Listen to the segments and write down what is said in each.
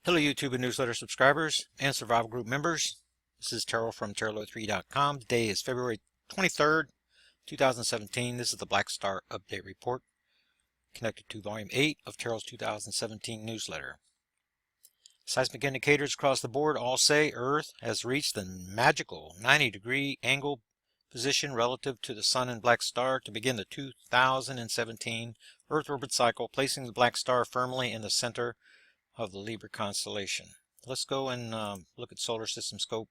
Hello YouTube and newsletter subscribers and survival group members. This is Terrell from Terrell03.com. Today is February 23rd, 2017. This is the Black Star Update Report connected to Volume 8 of Terrell's 2017 newsletter. Seismic indicators across the board all say Earth has reached the magical 90-degree angle position relative to the Sun and Black Star to begin the 2017 Earth orbit cycle, placing the Black Star firmly in the center of the Libra constellation. Let's go and look at Solar System Scope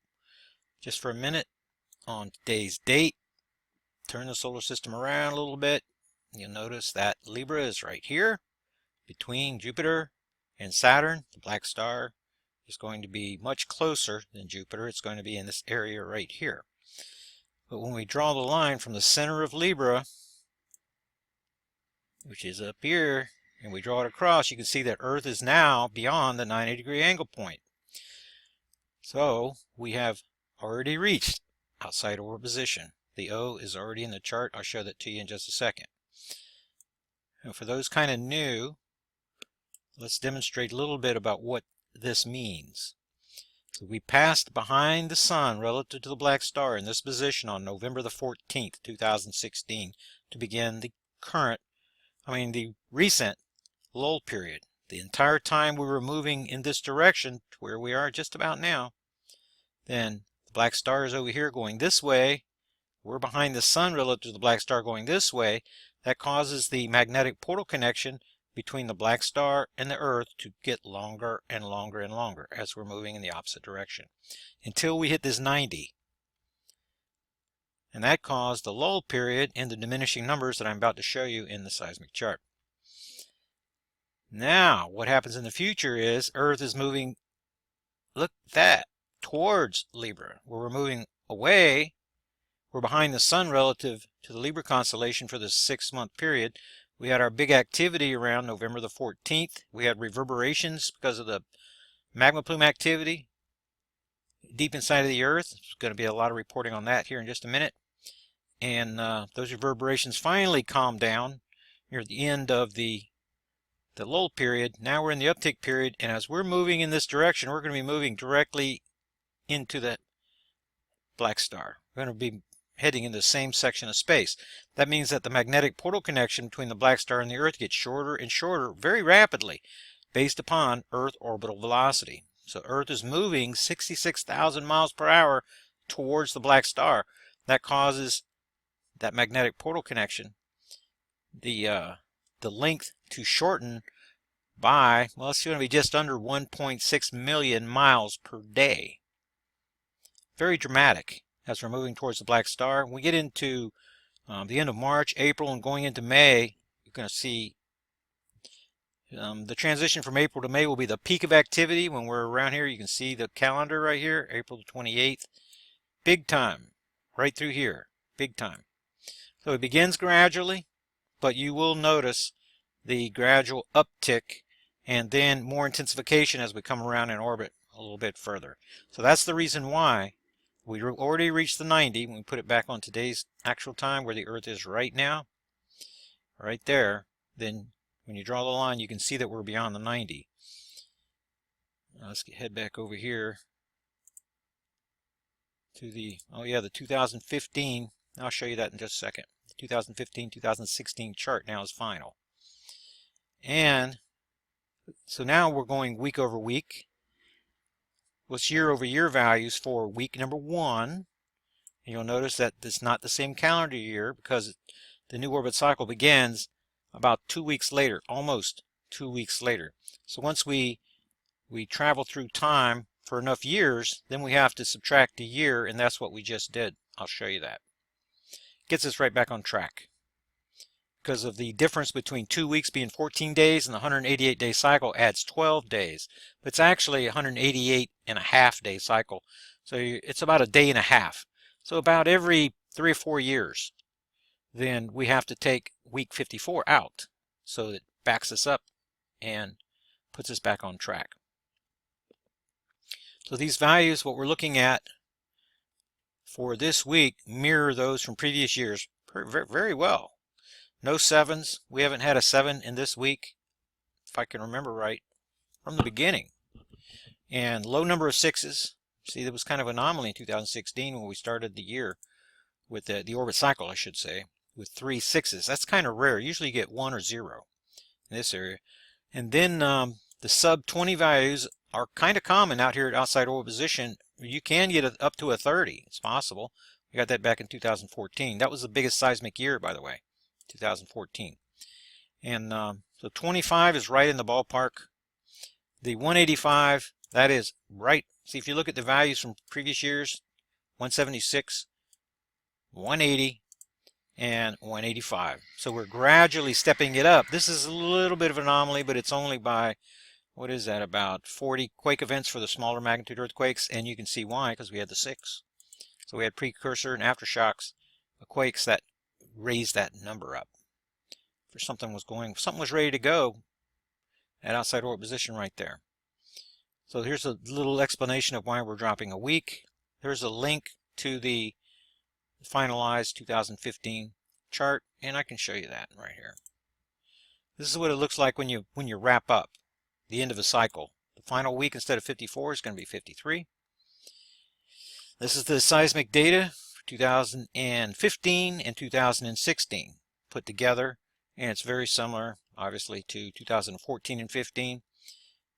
just for a minute on today's date. Turn the solar system around a little bit. You'll notice that Libra is right here between Jupiter and Saturn. The Black Star is going to be much closer than Jupiter. It's going to be in this area right here. But when we draw the line from the center of Libra, which is up here, and we draw it across, you can see that Earth is now beyond the 90-degree angle point. So we have already reached outside orbit position. The O is already in the chart. I'll show that to you in just a second. Now, for those kind of new, let's demonstrate a little bit about what this means. So we passed behind the Sun relative to the Black Star in this position on November the 14th, 2016 to begin the recent lull period. The entire time we were moving in this direction to where we are just about now. Then the Black Star is over here going this way. We're behind the Sun relative to the Black Star going this way. That causes the magnetic portal connection between the Black Star and the Earth to get longer and longer and longer as we're moving in the opposite direction until we hit this 90. And that caused the lull period and the diminishing numbers that I'm about to show you in the seismic chart. Now, what happens in the future is Earth is moving, look at that, towards Libra, where we're moving away. We're behind the Sun relative to the Libra constellation for this 6-month period. We had our big activity around November the 14th. We had reverberations because of the magma plume activity deep inside of the Earth. There's going to be a lot of reporting on that here in just a minute. And those reverberations finally calmed down near the end of the lull period. Now we're in the uptick period, and as we're moving in this direction, we're going to be moving directly into the Black Star. We're going to be heading in the same section of space. That means that the magnetic portal connection between the Black Star and the Earth gets shorter and shorter very rapidly based upon Earth orbital velocity. So Earth is moving 66,000 miles per hour towards the Black Star. That causes that magnetic portal connection, the length to shorten by, well, it's going to be just under 1.6 million miles per day. Very dramatic as we're moving towards the Black Star. When we get into the end of March, April, and going into May, you're going to see the transition from April to May will be the peak of activity. When we're around here, you can see the calendar right here, April the 28th. Big time, right through here, big time. So it begins gradually, but you will notice the gradual uptick and then more intensification as we come around in orbit a little bit further. So that's the reason why we already reached the 90. When we put it back on today's actual time where the Earth is right now, right there, then when you draw the line, you can see that we're beyond the 90. Now let's head back over here to the 2015. I'll show you that in just a second. The 2015-2016 chart now is final. And so now we're going week over week. What's year-over-year values for week number 1. And you'll notice that it's not the same calendar year because the new orbit cycle begins about 2 weeks later, almost 2 weeks later. So once we travel through time for enough years, then we have to subtract a year, and that's what we just did. I'll show you that. Gets us right back on track. Because of the difference between 2 weeks being 14 days and the 188-day cycle adds 12 days. But it's actually a 188.5-day cycle. So it's about a day and a half. So about every 3 or 4 years, then we have to take week 54 out. So it backs us up and puts us back on track. So these values, what we're looking at for this week, mirror those from previous years very well. No 7s. We haven't had a 7 in this week, if I can remember right, from the beginning. and low number of sixes. See, there was kind of an anomaly in 2016 when we started the year with the orbit cycle, I should say, with 3 sixes. That's kind of rare. Usually you get 1 or 0 in this area. And then the sub 20 values are kind of common out here at outside orbit position. You can get up to a 30. It's possible. We got that back in 2014. That was the biggest seismic year, by the way, 2014. And so 25 is right in the ballpark. The 185, that is right. See, if you look at the values from previous years, 176, 180, and 185. So we're gradually stepping it up. This is a little bit of an anomaly, but it's only by, what is that, about 40 quake events for the smaller magnitude earthquakes, and you can see why, because we had the 6. So we had precursor and aftershocks, quakes that raised that number up. For something was ready to go at outside orbit position right there. So here's a little explanation of why we're dropping a week. There's a link to the finalized 2015 chart, and I can show you that right here. This is what it looks like when you wrap up the end of a cycle. The final week, instead of 54, is going to be 53. This is the seismic data for 2015 and 2016 put together, and it's very similar, obviously, to 2014 and 15.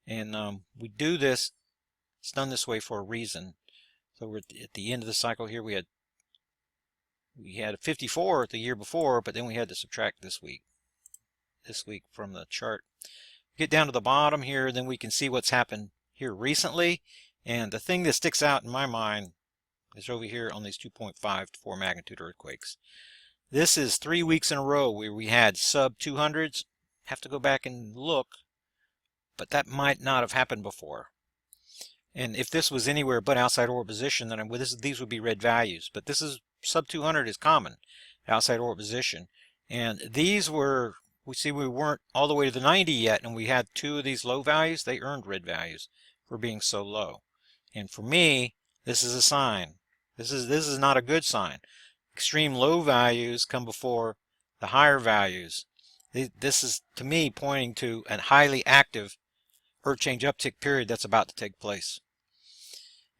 And we do this, it's done this way for a reason. So we're at the end of the cycle here. We had a 54 the year before, but then we had to subtract this week from the chart. Get down to the bottom here, then we can see what's happened here recently. And the thing that sticks out in my mind is over here on these 2.5 to 4 magnitude earthquakes. This is 3 weeks in a row where we had sub 200s. Have to go back and look, but that might not have happened before. And if this was anywhere but outside orbit position, then these would be red values. But this is sub 200 is common outside orbit position. And these were, we weren't all the way to the 90 yet, and we had 2 of these low values. They earned red values for being so low. And for me, this is a sign. This is not a good sign. Extreme low values come before the higher values. This is, to me, pointing to a highly active Earth change uptick period that's about to take place.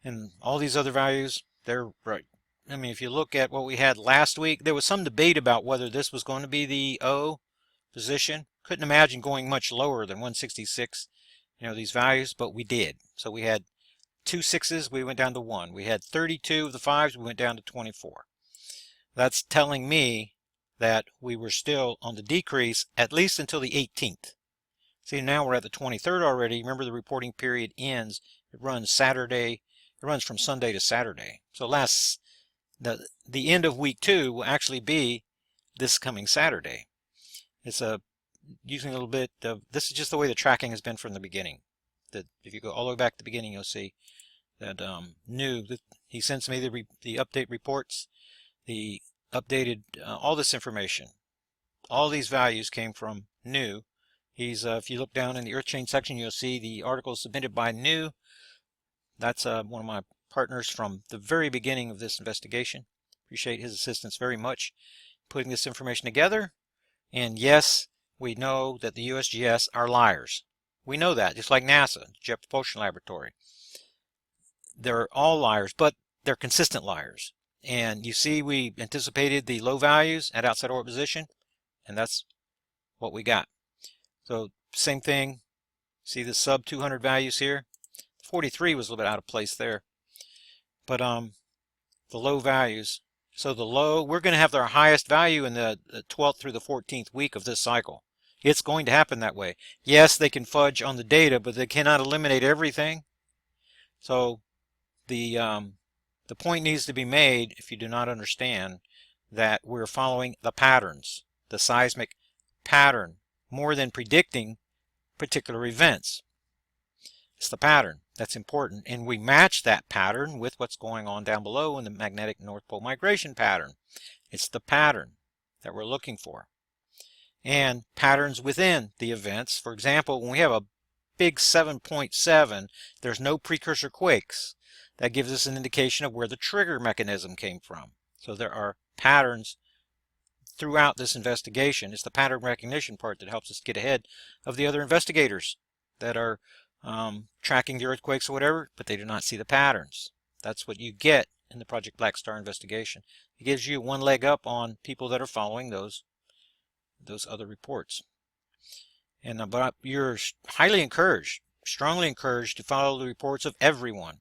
And all these other values, they're right. I mean, if you look at what we had last week, there was some debate about whether this was going to be the O position. Couldn't imagine going much lower than 166, these values, but we did. So we had 2 6s, we went down to 1. We had 32 of the 5s, we went down to 24. That's telling me that we were still on the decrease at least until the 18th. See, now we're at the 23rd already. Remember, the reporting period ends. It runs Saturday. It runs from Sunday to Saturday. So the end of week 2 will actually be this coming Saturday. It's using a little bit of, this is just the way the tracking has been from the beginning. That if you go all the way back to the beginning, you'll see that he sends me the update reports, the updated all this information. All these values came from New. If you look down in the Earth Chain section, you'll see the article submitted by New. That's one of my partners from the very beginning of this investigation. Appreciate his assistance very much putting this information together. And yes, we know that the USGS are liars. We know that, just like NASA, Jet Propulsion Laboratory. They're all liars, but they're consistent liars. And you see, we anticipated the low values at outside orbit position, and that's what we got. So same thing, see the sub 200 values here. 43 was a little bit out of place there. But the low values, so the low, we're going to have our highest value in the 12th through the 14th week of this cycle. It's going to happen that way. Yes, they can fudge on the data, but they cannot eliminate everything. So the point needs to be made, if you do not understand, that we're following the patterns, the seismic pattern, more than predicting particular events. It's the pattern that's important, and we match that pattern with what's going on down below in the magnetic North Pole migration pattern. It's the pattern that we're looking for. And patterns within the events. For example, when we have a big 7.7, there's no precursor quakes. That gives us an indication of where the trigger mechanism came from. So there are patterns throughout this investigation. It's the pattern recognition part that helps us get ahead of the other investigators that are tracking the earthquakes or whatever, but they do not see the patterns. That's what you get in the Project Black Star investigation. It gives you one leg up on people that are following those other reports. And but you're highly encouraged, strongly encouraged to follow the reports of everyone.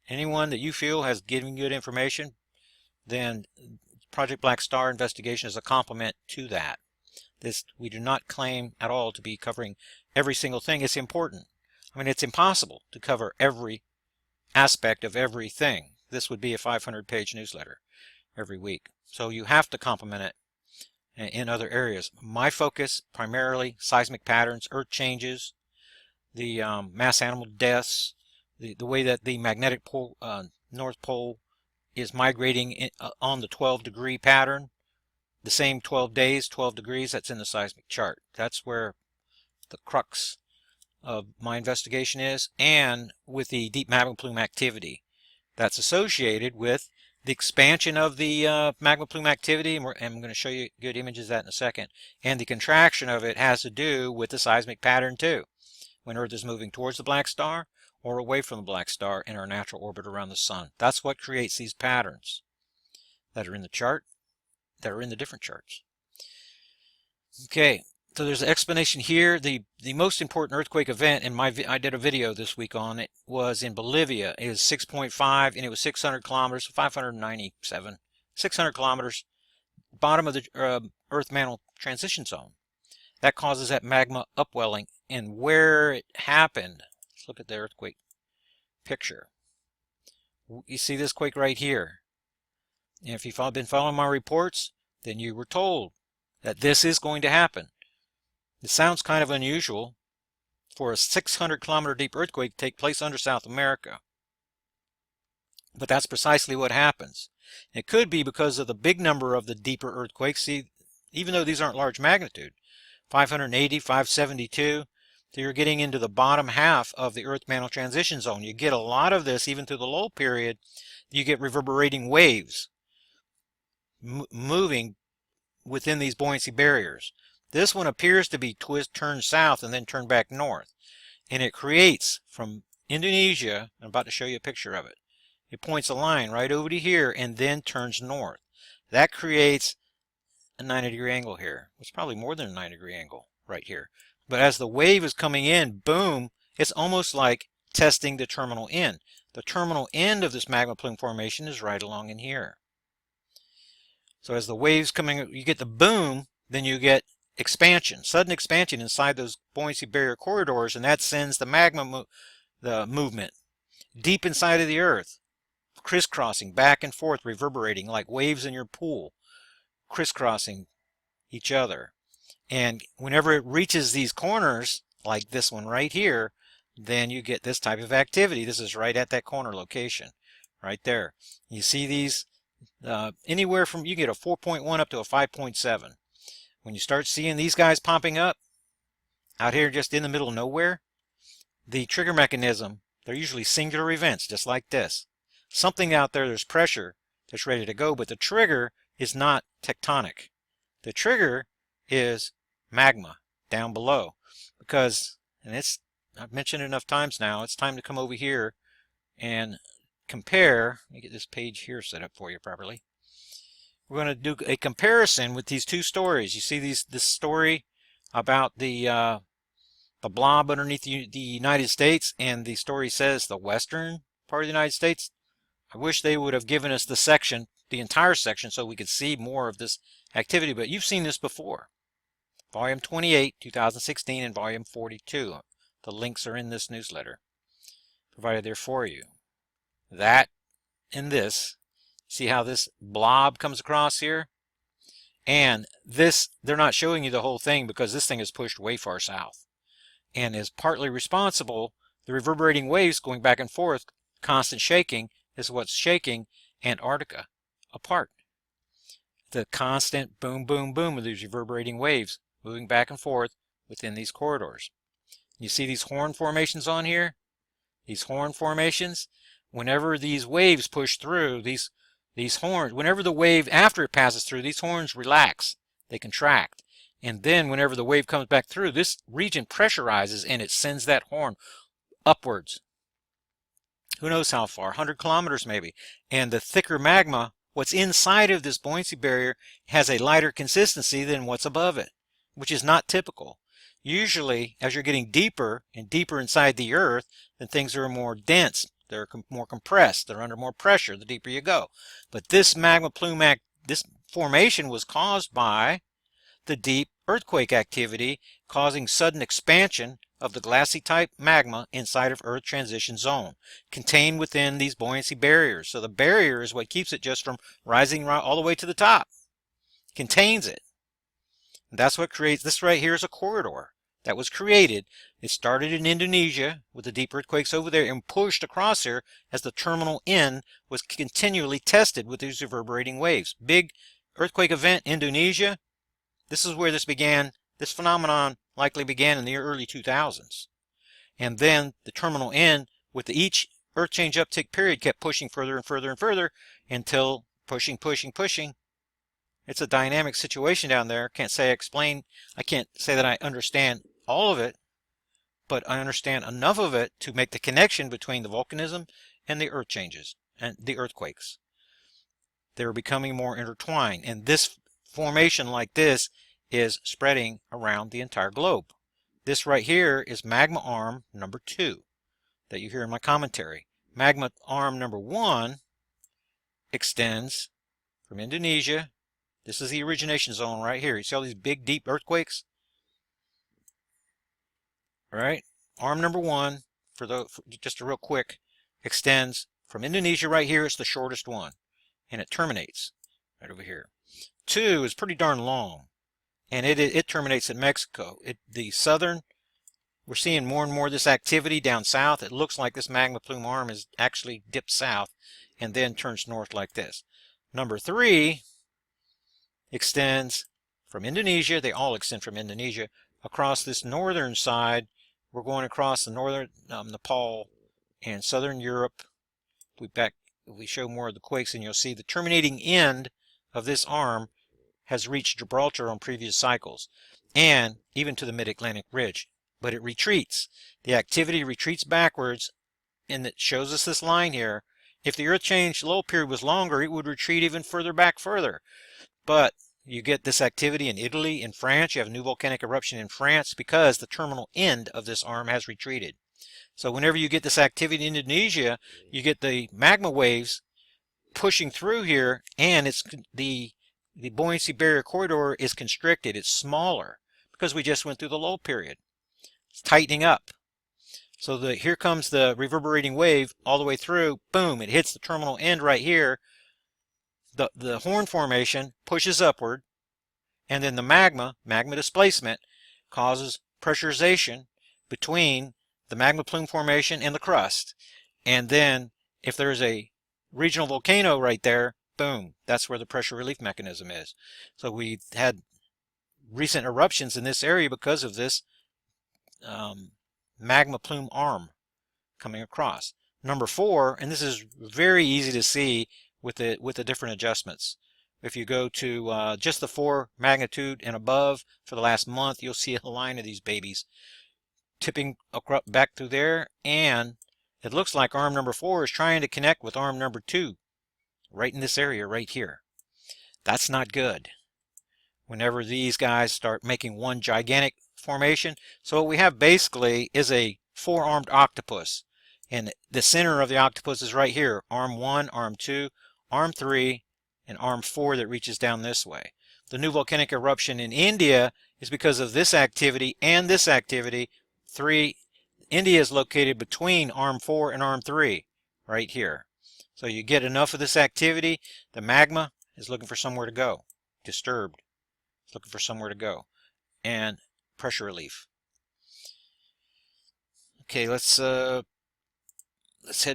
Anyone that you feel has given good information, then Project Black Star investigation is a complement to that. We do not claim at all to be covering every single thing. It's important. I mean, it's impossible to cover every aspect of everything. This would be a 500-page newsletter every week. So you have to complement it in other areas. My focus, primarily seismic patterns, earth changes, the mass animal deaths, the way that the magnetic pole, North Pole is migrating on the 12-degree pattern, the same 12 days, 12 degrees, that's in the seismic chart. That's where the crux of my investigation is, and with the deep magma plume activity that's associated with the expansion of the magma plume activity, and I'm going to show you good images of that in a second, and the contraction of it has to do with the seismic pattern too, when Earth is moving towards the black star or away from the black star in our natural orbit around the sun. That's what creates these patterns that are in the chart, that are in the different charts. Okay, so there's an explanation here. The most important earthquake event, and I did a video this week on it, was in Bolivia. It was 6.5, and it was 600 kilometers, 597, 600 kilometers, bottom of the Earth-mantle transition zone. That causes that magma upwelling, and where it happened, let's look at the earthquake picture. You see this quake right here. And if you've been following my reports, then you were told that this is going to happen. It sounds kind of unusual for a 600-kilometer deep earthquake to take place under South America. But that's precisely what happens. It could be because of the big number of the deeper earthquakes. See, even though these aren't large magnitude, 580, 572, so you're getting into the bottom half of the Earth-mantle transition zone. You get a lot of this even through the lull period. You get reverberating waves moving within these buoyancy barriers. This one appears to be turned south and then turned back north. And it creates from Indonesia, I'm about to show you a picture of it. It points a line right over to here and then turns north. That creates a 90-degree angle here. It's probably more than a 90-degree angle right here. But as the wave is coming in, boom, it's almost like testing the terminal end. The terminal end of this magma plume formation is right along in here. So as the waves coming, you get the boom, then you get expansion, sudden expansion inside those buoyancy barrier corridors, and that sends the magma movement deep inside of the Earth, crisscrossing back and forth, reverberating like waves in your pool, crisscrossing each other. And whenever it reaches these corners, like this one right here, then you get this type of activity. This is right at that corner location, right there. You see these anywhere from, you get a 4.1 up to a 5.7. When you start seeing these guys popping up out here just in the middle of nowhere, the trigger mechanism, they're usually singular events just like this. Something out there, there's pressure that's ready to go, but the trigger is not tectonic. The trigger is magma down below, because, and I've mentioned it enough times now, it's time to come over here and compare. Let me get this page here set up for you properly. We're going to do a comparison with these two stories. You see this story about the blob underneath the United States, and the story says the western part of the United States. I wish they would have given us the section, the entire section, so we could see more of this activity, but you've seen this before. Volume 28, 2016, and Volume 42. The links are in this newsletter, provided there for you. That and this. See how this blob comes across here? And this, they're not showing you the whole thing because this thing is pushed way far south and is partly responsible. The reverberating waves going back and forth, constant shaking, is what's shaking Antarctica apart. The constant boom, boom, boom of these reverberating waves moving back and forth within these corridors. You see these horn formations on here? These horn formations, whenever these waves push through, these horns, whenever the wave, after it passes through, these horns relax, they contract. And then whenever the wave comes back through, this region pressurizes and it sends that horn upwards. Who knows how far, 100 kilometers maybe. And the thicker magma, what's inside of this buoyancy barrier, has a lighter consistency than what's above it, which is not typical. Usually, as you're getting deeper and deeper inside the Earth, then things are more dense. They're more compressed. They're under more pressure the deeper you go. But this magma plume, this formation was caused by the deep earthquake activity, causing sudden expansion of the glassy type magma inside of Earth transition zone, contained within these buoyancy barriers. So the barrier is what keeps it just from rising all the way to the top. Contains it. And that's what creates this right here is a corridor that was created. It started in Indonesia with the deep earthquakes over there and pushed across here as the terminal end was continually tested with these reverberating waves. Big earthquake event, Indonesia. This is where this began. This phenomenon likely began in the early 2000s. And then the terminal end with each earth change uptick period kept pushing further and further and further until pushing. It's a dynamic situation down there. I can't say that I understand all of it, but I understand enough of it to make the connection between the volcanism and the earth changes and the earthquakes. They're becoming more intertwined, and this formation like this is spreading around the entire globe. This right here is magma arm number 2 that you hear in my commentary. Magma arm number 1 extends from Indonesia. This is the origination zone right here. You see all these big, deep earthquakes? All right. Arm number 1, just a real quick, extends from Indonesia right here. It's the shortest one, and it terminates right over here. 2 is pretty darn long, and it terminates in Mexico. We're seeing more and more of this activity down south. It looks like this magma plume arm is actually dipped south and then turns north like this. Number 3 extends from Indonesia. They all extend from Indonesia across this northern side. We're going across the northern Nepal and southern Europe. If we show more of the quakes, and you'll see the terminating end of this arm has reached Gibraltar on previous cycles, and even to the mid-Atlantic ridge. But it retreats. The activity retreats backwards, and it shows us this line here. If the earth change low period was longer, it would retreat even further back further. But you get this activity in Italy, in France. You have a new volcanic eruption in France because the terminal end of this arm has retreated. So whenever you get this activity in Indonesia, you get the magma waves pushing through here, and it's the buoyancy barrier corridor is constricted. It's smaller because we just went through the low period. It's tightening up. So here comes the reverberating wave all the way through. Boom, it hits the terminal end right here. The horn formation pushes upward, and then the magma displacement causes pressurization between the magma plume formation and the crust. And then if there's a regional volcano right there, boom, that's where the pressure relief mechanism is. So we had recent eruptions in this area because of this magma plume arm coming across. Number 4, and this is very easy to see with the different adjustments. If you go to just the 4 magnitude and above for the last month, you'll see a line of these babies tipping back through there, and it looks like arm number 4 is trying to connect with arm number 2 right in this area right here. That's not good whenever these guys start making one gigantic formation. So what we have basically is a 4-armed octopus, and the center of the octopus is right here. Arm 1, arm 2, arm 3, and arm 4 that reaches down this way. The new volcanic eruption in India is because of this activity and this activity. India is located between arm 4 and arm 3 right here. So you get enough of this activity, the magma is looking for somewhere to go. Disturbed. It's looking for somewhere to go. And pressure relief. Okay, let's head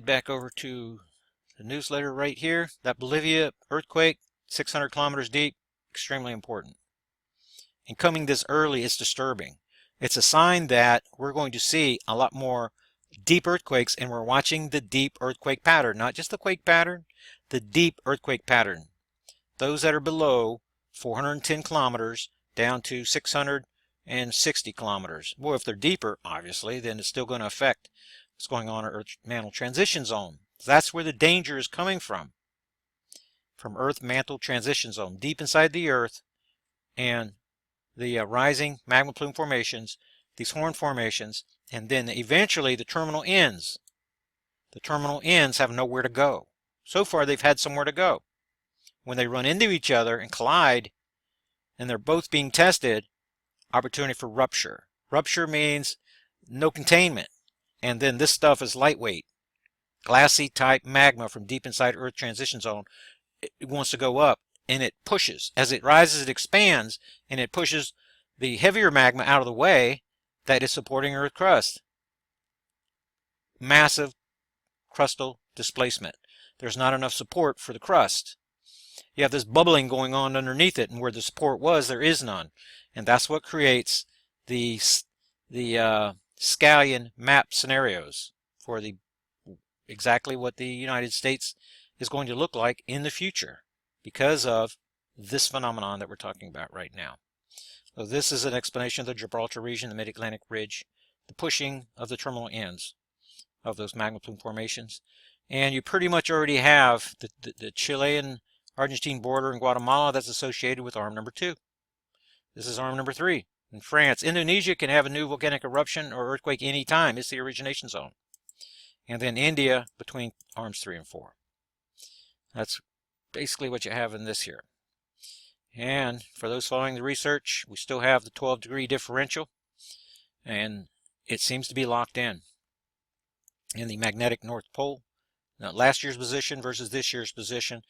back over to the newsletter right here. That Bolivia earthquake, 600 kilometers deep, extremely important. And coming this early is disturbing. It's a sign that we're going to see a lot more deep earthquakes, and we're watching the deep earthquake pattern, not just the quake pattern, the deep earthquake pattern. Those that are below 410 kilometers down to 660 kilometers. Well, if they're deeper, obviously, then it's still going to affect what's going on in Earth mantle transition zone. That's where the danger is coming from Earth mantle transition zone, deep inside the Earth, and the rising magma plume formations, these horn formations, and then eventually the terminal ends. The terminal ends have nowhere to go. So far they've had somewhere to go. When they run into each other and collide, and they're both being tested, opportunity for rupture. Rupture means no containment. And then this stuff is lightweight, glassy type magma from deep inside Earth transition zone. It wants to go up, and it pushes. As it rises, it expands, and it pushes the heavier magma out of the way that is supporting Earth crust. Massive crustal displacement. There's not enough support for the crust. You have this bubbling going on underneath it, and where the support was, there is none. And that's what creates the scallion map scenarios for exactly what the United States is going to look like in the future because of this phenomenon that we're talking about right now. So this is an explanation of the Gibraltar region, the Mid-Atlantic Ridge, the pushing of the terminal ends of those magma plume formations. And you pretty much already have the Chilean-Argentine border in Guatemala that's associated with arm number 2. This is arm number 3 in France. Indonesia can have a new volcanic eruption or earthquake any time. It's the origination zone. And then India between arms 3 and 4. That's basically what you have in this here. And for those following the research, we still have the 12-degree differential, and it seems to be locked in the magnetic North Pole. Now, last year's position versus this year's position.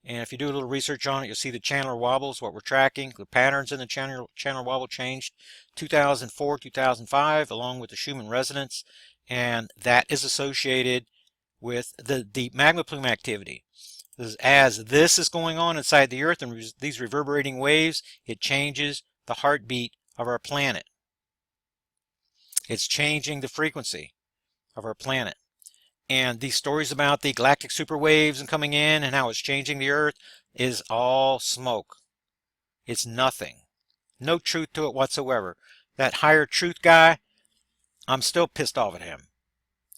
And if you do a little research on it, you'll see the Chandler wobbles, what we're tracking. The patterns in the Chandler wobble changed 2004, 2005, along with the Schumann resonance. And that is associated with the deep magma plume activity. As this is going on inside the Earth and these reverberating waves, it changes the heartbeat of our planet. It's changing the frequency of our planet. And these stories about the galactic superwaves and coming in and how it's changing the Earth is all smoke. It's nothing. No truth to it whatsoever. That higher truth guy, I'm still pissed off at him.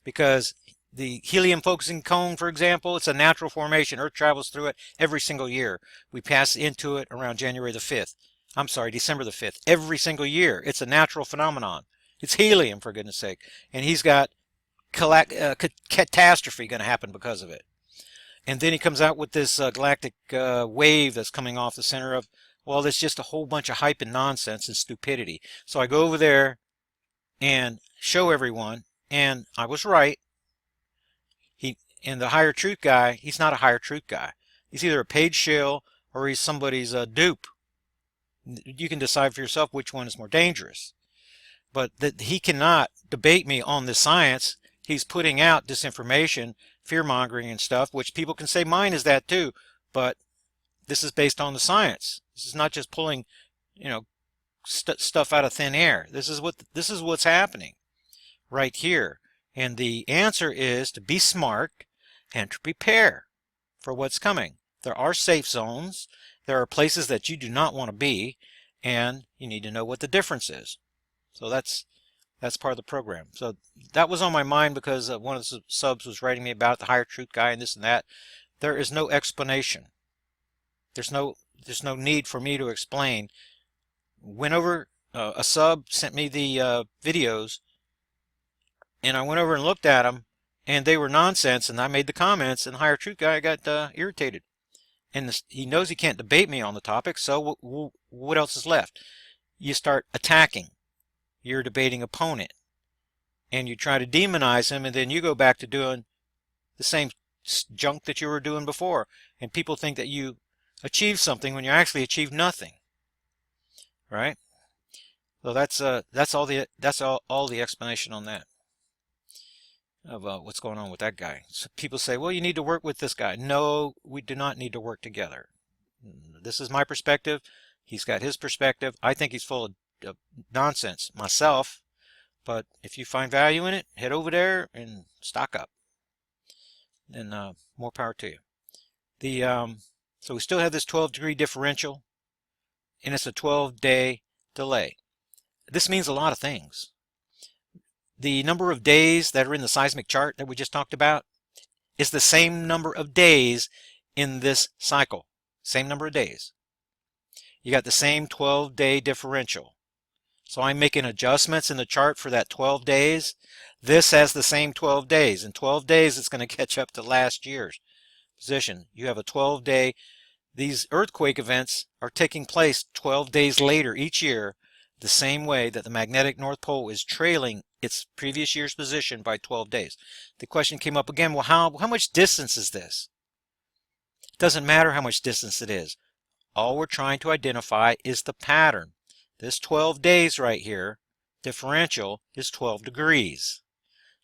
Because the helium focusing cone, for example, it's a natural formation. Earth travels through it every single year. We pass into it around January the 5th. I'm sorry, December the 5th. Every single year. It's a natural phenomenon. It's helium, for goodness sake. And he's got catastrophe going to happen because of it. And then he comes out with this galactic wave that's coming off the center of, well, it's just a whole bunch of hype and nonsense and stupidity. So I go over there and show everyone, and I was right. And the higher truth guy, he's not a higher truth guy. He's either a paid shill or he's somebody's dupe. You can decide for yourself which one is more dangerous. But that he cannot debate me on the science. He's putting out disinformation, fear-mongering and stuff, which people can say mine is that too. But this is based on the science. This is not just pulling, stuff out of thin air. This is what's happening right here. And the answer is to be smart and to prepare for what's coming. There are safe zones. There are places that you do not want to be, and you need to know what the difference is. So that's part of the program. So that was on my mind because one of the subs was writing me about the higher truth guy and this and that. There is no explanation. There's no need for me to explain. Went over, a sub sent me the videos, and I went over and looked at them, and they were nonsense, and I made the comments, and the higher truth guy got irritated. And he knows he can't debate me on the topic, so what else is left? You start attacking your debating opponent, and you try to demonize him, and then you go back to doing the same junk that you were doing before, and people think that you achieved something when you actually achieved nothing, right? So that's all the explanation on that, of what's going on with that guy. So people say, well, you need to work with this guy. No, we do not need to work together. This is my perspective. He's got his perspective. I think he's full of nonsense myself, but if you find value in it, head over there and stock up, and more power to you. So we still have this 12-degree differential, and it's a 12-day delay. This means a lot of things. the number of days that are in the seismic chart that we just talked about is the same number of days in this cycle. Same number of days. You got the same 12-day differential. So I'm making adjustments in the chart for that 12 days. This has the same 12 days. In 12 days, it's going to catch up to last year's position. You have a 12-day. These earthquake events are taking place 12 days later each year, the same way that the magnetic North Pole is trailing its previous year's position by 12 days. The question came up again, well, how much distance is this? It doesn't matter how much distance it is. All we're trying to identify is the pattern. This 12 days right here, differential, is 12 degrees.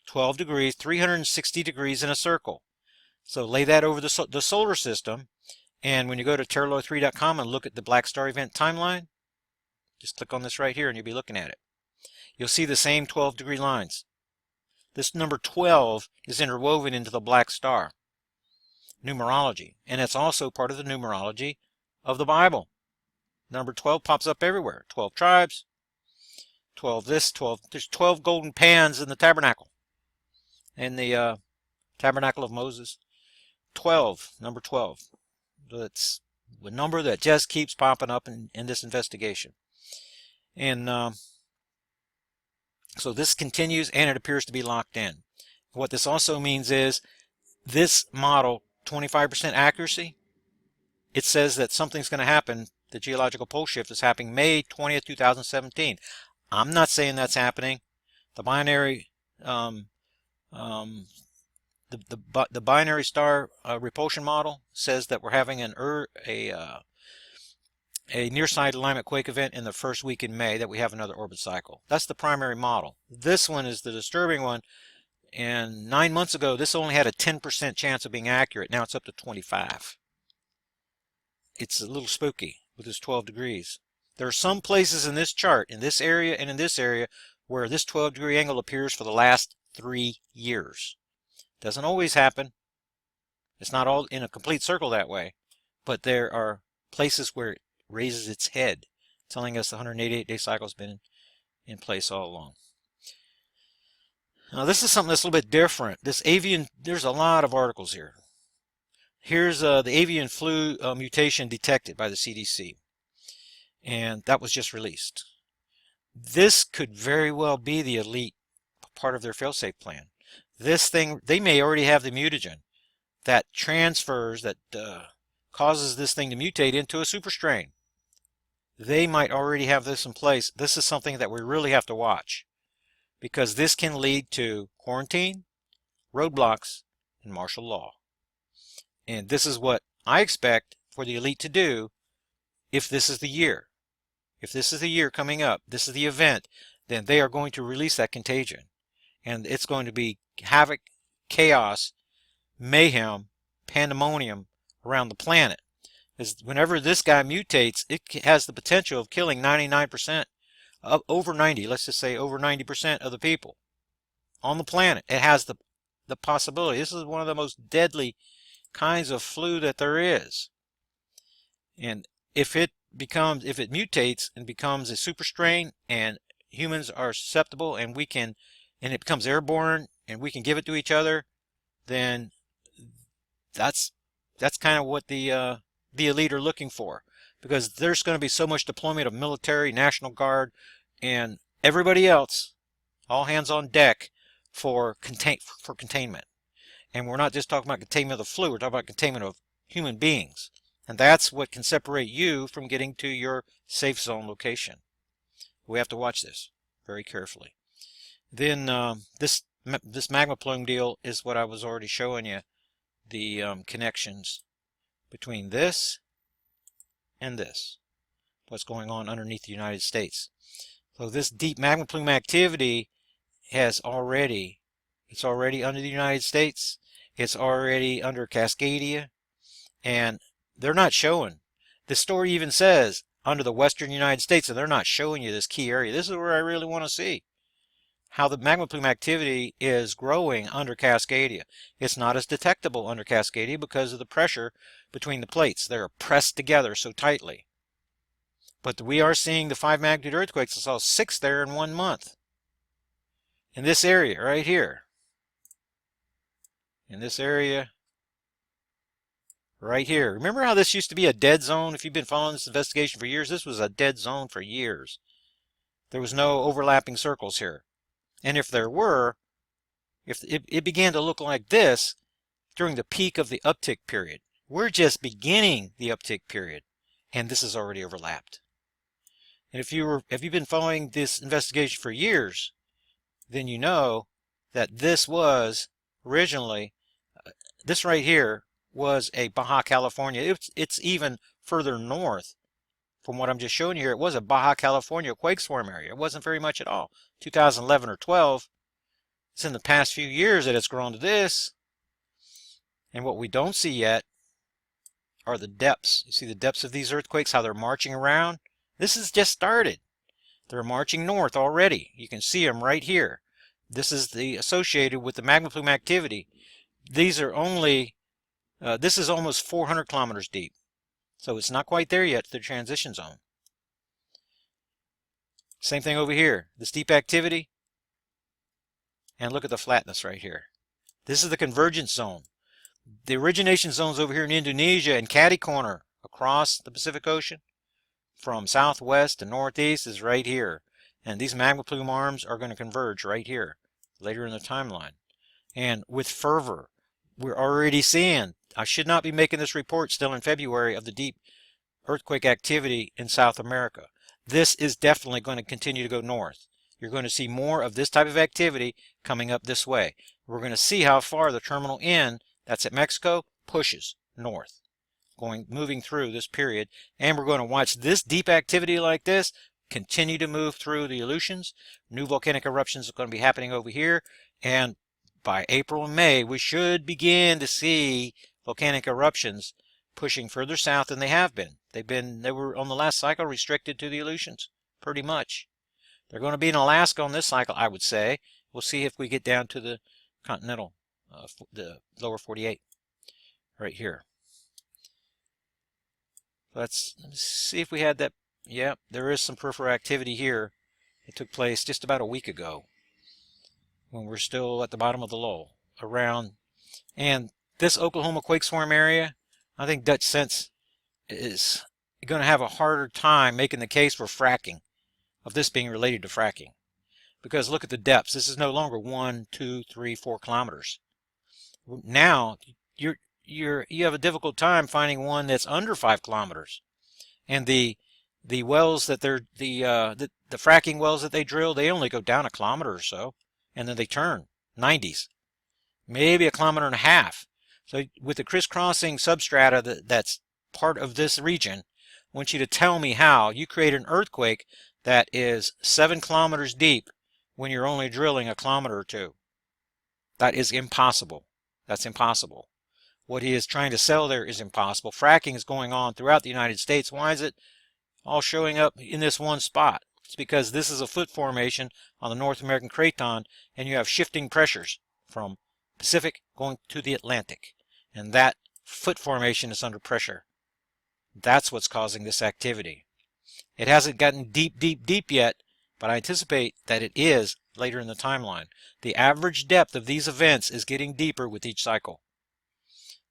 12 degrees, 360 degrees in a circle. So lay that over the solar system, and when you go to terralore3.com and look at the Black Star event timeline, just click on this right here and you'll be looking at it. You'll see the same 12-degree lines. This number 12 is interwoven into the Black Star numerology, and it's also part of the numerology of the Bible. Number 12 pops up everywhere. 12 tribes, 12 this, 12. There's 12 golden pans in the tabernacle. In the tabernacle of Moses. 12, number 12. That's a number that just keeps popping up in this investigation. And so this continues, and it appears to be locked in. What this also means is this model, 25% accuracy, it says that something's going to happen. The geological pole shift is happening May 20th, 2017. I'm not saying that's happening. The binary the binary star repulsion model says that we're having a near side alignment quake event in the first week in May, that we have another orbit cycle. That's the primary model. This one is the disturbing one, and 9 months ago this only had a 10% chance of being accurate. Now it's up to 25. It's a little spooky with this 12 degrees. There are some places in this chart, in this area and in this area, where this 12-degree angle appears for the last 3 years. Doesn't always happen. It's not all in a complete circle that way, but there are places where it raises its head, telling us the 188-day cycle has been in place all along. Now this is something that's a little bit different. This avian, there's a lot of articles here. Here's the avian flu mutation detected by the CDC, and that was just released. This could very well be the elite part of their failsafe plan. This thing, they may already have the mutagen that transfers, that causes this thing to mutate into a super strain. They might already have this in place. This is something that we really have to watch, because this can lead to quarantine, roadblocks, and martial law. And this is what I expect for the elite to do if this is the year. If this is the year coming up, this is the event, then they are going to release that contagion. And it's going to be havoc, chaos, mayhem, pandemonium around the planet. Because whenever this guy mutates, it has the potential of killing 99%, over 90, let's just say over 90% of the people on the planet. It has the possibility. This is one of the most deadly kinds of flu that there is. And if it mutates and becomes a super strain, and humans are susceptible, and it becomes airborne, and we can give it to each other, then that's kind of what the elite are looking for, because there's going to be so much deployment of military, National Guard, and everybody else, all hands on deck for containment. And we're not just talking about containment of the flu, we're talking about containment of human beings. And that's what can separate you from getting to your safe zone location. We have to watch this very carefully. Then this magma plume deal is what I was already showing you, the connections between this and this, what's going on underneath the United States. So this deep magma plume activity it's already under the United States. It's already under Cascadia, and they're not showing. The story even says under the western United States, and they're not showing you this key area. This is where I really want to see how the magma plume activity is growing under Cascadia. It's not as detectable under Cascadia because of the pressure between the plates. They're pressed together so tightly. But we are seeing the 5 magnitude earthquakes. I saw 6 there in 1 month. in this area right here. In this area right here. Remember how this used to be a dead zone? If you've been following this investigation for years, this was a dead zone for years. There was no overlapping circles here. And if there were, if it began to look like this during the peak of the uptick period. We're just beginning the uptick period, and this is already overlapped. And if you've been following this investigation for years, then you know that this was originally, this right here was a Baja California. It's even further north from what I'm just showing you here. It was a Baja California quake swarm area. It wasn't very much at all. 2011 or 12. It's in the past few years that it's grown to this. And what we don't see yet are the depths. You see the depths of these earthquakes, how they're marching around? This has just started. They're marching north already. You can see them right here. This is the associated with the magma plume activity. These are only, this is almost 400 kilometers deep. So it's not quite there yet to the transition zone. Same thing over here. This deep activity. And look at the flatness right here. This is the convergence zone. The origination zones over here in Indonesia and Catty Corner across the Pacific Ocean from southwest to northeast is right here. And these magma plume arms are going to converge right here later in the timeline. And with fervor, we're already seeing, I should not be making this report still in February, of the deep earthquake activity in South America. This is definitely going to continue to go north. You're going to see more of this type of activity coming up this way. We're going to see how far the terminal N, that's at Mexico, pushes north, moving through this period. And we're going to watch this deep activity like this continue to move through the Aleutians. New volcanic eruptions are going to be happening over here. And by April and May, we should begin to see volcanic eruptions pushing further south than they have been. They were on the last cycle restricted to the Aleutians, pretty much. They're going to be in Alaska on this cycle, I would say. We'll see if we get down to the continental, the lower 48, right here. Let's see if we had that. Yeah, there is some peripheral activity here. It took place just about a week ago when we're still at the bottom of the lull around. And this Oklahoma quake swarm area, I think Dutch Sense is going to have a harder time making the case for fracking, of this being related to fracking. Because look at the depths. This is no longer 1, 2, 3, 4 kilometers. Now you have a difficult time finding one that's under 5 kilometers. And the wells that the fracking wells that they drill, they only go down a kilometer or so, and then they turn 90s, maybe a kilometer and a half. So with the crisscrossing substrata that's part of this region, I want you to tell me how you create an earthquake that is 7 kilometers deep when you're only drilling a kilometer or two. That is impossible. That's impossible. What he is trying to sell there is impossible. Fracking is going on throughout the United States. Why is it all showing up in this one spot? It's because this is a foot formation on the North American Craton, and you have shifting pressures from Pacific going to the Atlantic. And that foot formation is under pressure. That's what's causing this activity. It hasn't gotten deep, deep, deep yet, but I anticipate that it is later in the timeline. The average depth of these events is getting deeper with each cycle.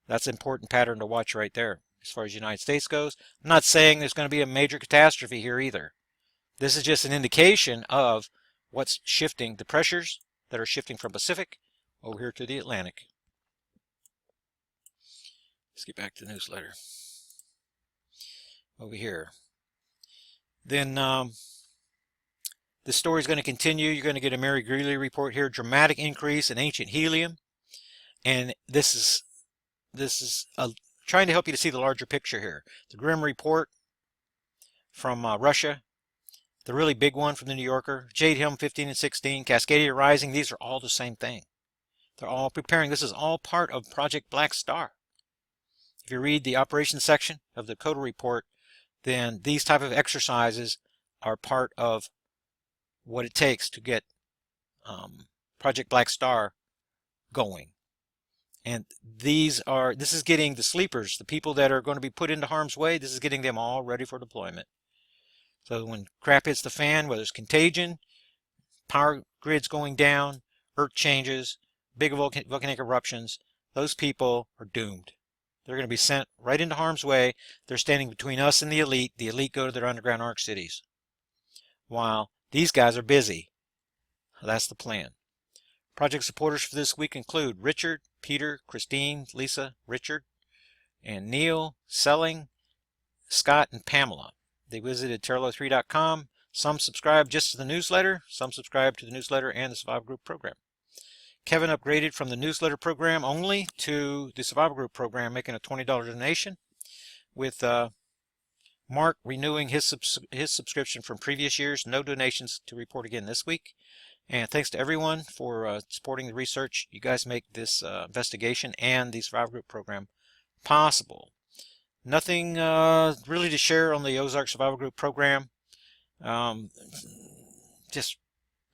That's an important pattern to watch right there as far as the United States goes. I'm not saying there's going to be a major catastrophe here either. This is just an indication of what's shifting, the pressures that are shifting from Pacific over here to the Atlantic. Let's get back to the newsletter. Over here. Then the story is going to continue. You're going to get a Mary Greeley report here. Dramatic increase in ancient helium. And this is trying to help you to see the larger picture here. The Grimm report from Russia. The really big one from the New Yorker. Jade Helm 15 and 16. Cascadia Rising. These are all the same thing. They're all preparing. This is all part of Project Black Star. If you read the operations section of the CODA report, then these type of exercises are part of what it takes to get Project Black Star going. And this is getting the sleepers, the people that are going to be put into harm's way, this is getting them all ready for deployment. So when crap hits the fan, whether it's contagion, power grids going down, earth changes, big volcanic eruptions, those people are doomed. They're going to be sent right into harm's way. They're standing between us and the elite. The elite go to their underground ark cities, while these guys are busy. That's the plan. Project supporters for this week include Richard, Peter, Christine, Lisa, Richard, and Neil, Selling, Scott, and Pamela. They visited Terralo3.com. Some subscribe just to the newsletter. Some subscribe to the newsletter and the Survival Group program. Kevin upgraded from the newsletter program only to the Survival Group program, making a $20 donation, with Mark renewing his subscription from previous years. No donations to report again this week. And thanks to everyone for supporting the research. You guys make this investigation and the Survival Group program possible. Nothing really to share on the Ozark Survival Group program. Just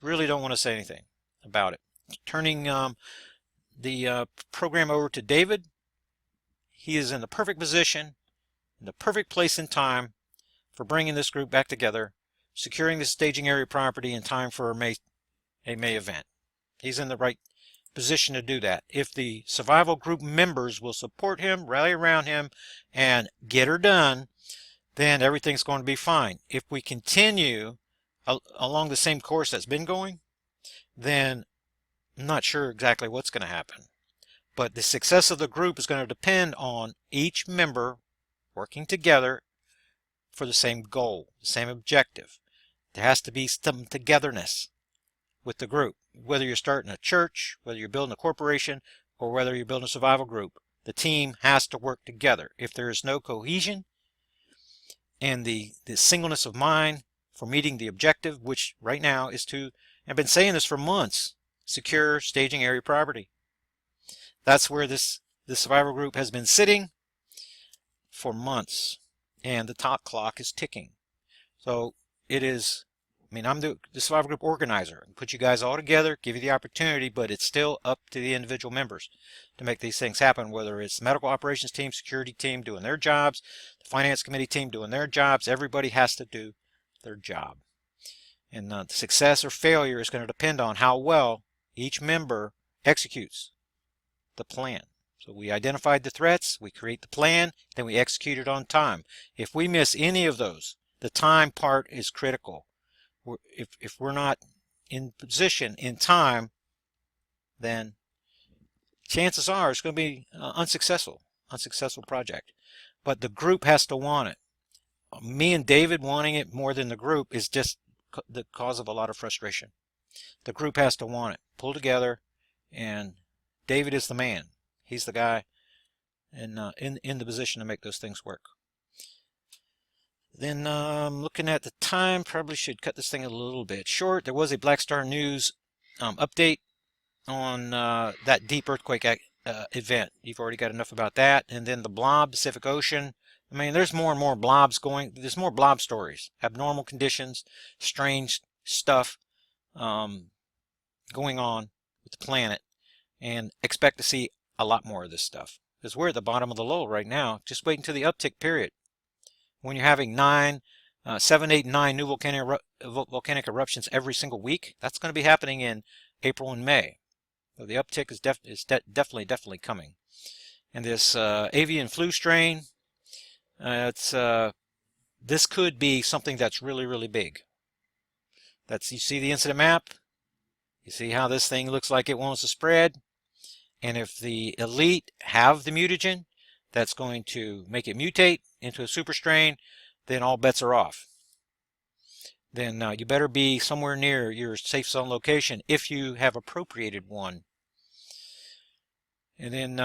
really don't want to say anything about it. Turning the program over to David. He is in the perfect position, in the perfect place and time for bringing this group back together, securing the staging area property in time for a May event. He's in the right position to do that. If the Survival Group members will support him, rally around him, and get her done, then everything's going to be fine. If we continue along the same course that's been going, then I'm not sure exactly what's going to happen. But the success of the group is going to depend on each member working together for the same goal, the same objective. There has to be some togetherness with the group. Whether you're starting a church, whether you're building a corporation, or whether you're building a survival group, the team has to work together. If there is no cohesion and the singleness of mind for meeting the objective, which right now is to, I've been saying this for months, secure staging area property. That's where this survival group has been sitting for months, and the top clock is ticking. So it is, I mean, I'm the survival group organizer. I put you guys all together, give you the opportunity, but it's still up to the individual members to make these things happen, whether it's the medical operations team, security team doing their jobs, the finance committee team doing their jobs. Everybody has to do their job. And the success or failure is going to depend on how well each member executes the plan. So we identified the threats, we create the plan, then we execute it on time. If we miss any of those, the time part is critical. If we're not in position in time, then chances are it's going to be unsuccessful project. But the group has to want it. Me and David wanting it more than the group is just the cause of a lot of frustration. The group has to want it, pull together, and David is the man. He's the guy in the position to make those things work. Then looking at the time, probably should cut this thing a little bit short. There was a Black Star News update on that deep earthquake event. You've already got enough about that. And then the blob, Pacific Ocean. I mean, there's more and more blobs going. There's more blob stories, abnormal conditions, strange stuff going on with the planet, and expect to see a lot more of this stuff. Because we're at the bottom of the lull right now. Just wait until the uptick period. When you're having 7, 8, 9 new volcanic eruptions every single week, that's going to be happening in April and May. So the uptick is definitely coming. And this avian flu strain, this could be something that's really big. You see the incident map. You see how this thing looks like it wants to spread. And if the elite have the mutagen that's going to make it mutate into a super strain, then all bets are off. Then you better be somewhere near your safe zone location if you have appropriated one. And then,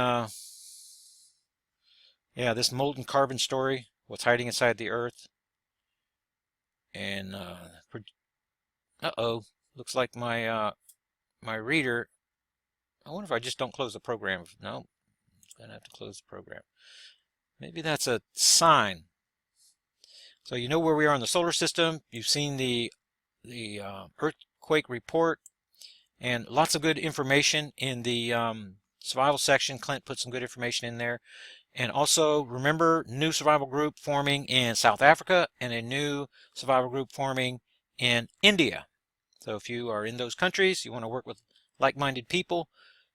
yeah, this molten carbon story, what's hiding inside the earth. And, uh-oh, looks like my reader, I wonder if I just don't close the program. No, I'm going to have to close the program. Maybe that's a sign. So you know where we are in the solar system. You've seen the earthquake report, and lots of good information in the survival section. Clint put some good information in there. And also remember, new survival group forming in South Africa and a new survival group forming in India. So if you are in those countries, you want to work with like-minded people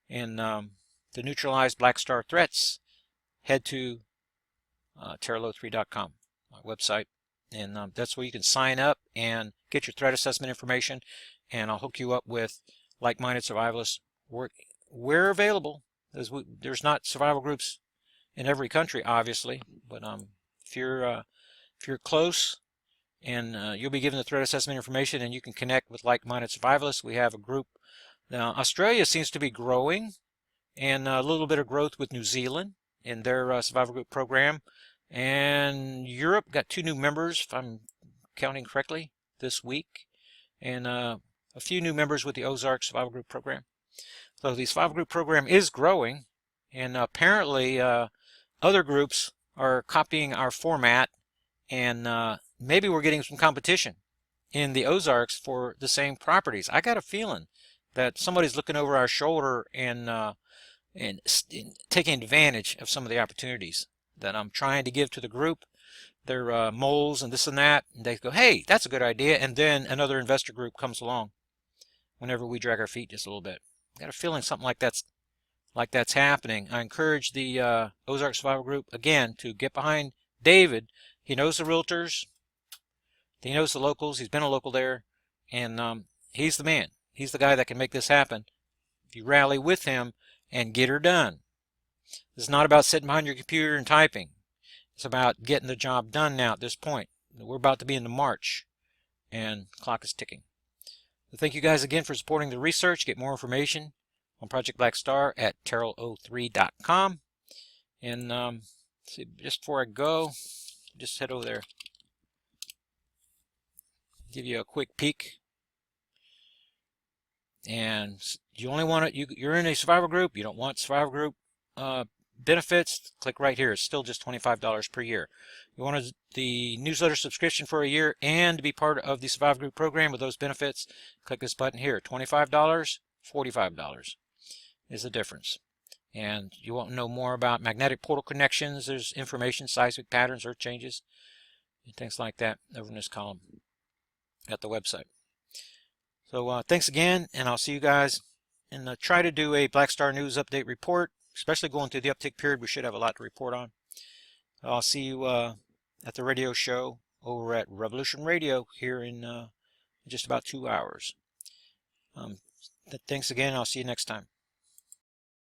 and to neutralize Black Star threats, head to terralo3.com, my website, and that's where you can sign up and get your threat assessment information, and I'll hook you up with like-minded survivalists where available. There's not survival groups in every country, obviously, but if you're close, and you'll be given the threat assessment information, and you can connect with like-minded survivalists. We have a group now. Australia seems to be growing, and a little bit of growth with New Zealand in their survival group program. And Europe got 2 new members, if I'm counting correctly, this week, and a few new members with the Ozark survival group program. So the survival group program is growing, and apparently other groups are copying our format, and maybe we're getting some competition in the Ozarks for the same properties. I got a feeling that somebody's looking over our shoulder and taking advantage of some of the opportunities that I'm trying to give to the group. They're moles and this and that, and they go, hey, that's a good idea, and then another investor group comes along whenever we drag our feet just a little bit. I got a feeling something like that's happening. I encourage the Ozark Survival Group, again, to get behind David. He knows the realtors, he knows the locals, he's been a local there, and he's the man. He's the guy that can make this happen if you rally with him and get her done. It's not about sitting behind your computer and typing. It's about getting the job done now at this point. We're about to be into March, and the clock is ticking. So thank you guys again for supporting the research. Get more information on Project Black Star at terralo3.com. And see, just before I go, just head over there. Give you a quick peek. And you only want it, you're in a survival group, you don't want survival group benefits, click right here. It's still just $25 per year. You want the newsletter subscription for a year and to be part of the survival group program with those benefits, click this button here. $25, $45 is the difference. And you want to know more about magnetic portal connections. There's information, seismic patterns, earth changes, and things like that over in this column at the website. So thanks again, and I'll see you guys, and try to do a Black Star News update report, especially going through the uptick period. We should have a lot to report on. I'll see you at the radio show over at Revolution Radio here in just about 2 hours. Thanks again. I'll see you next time.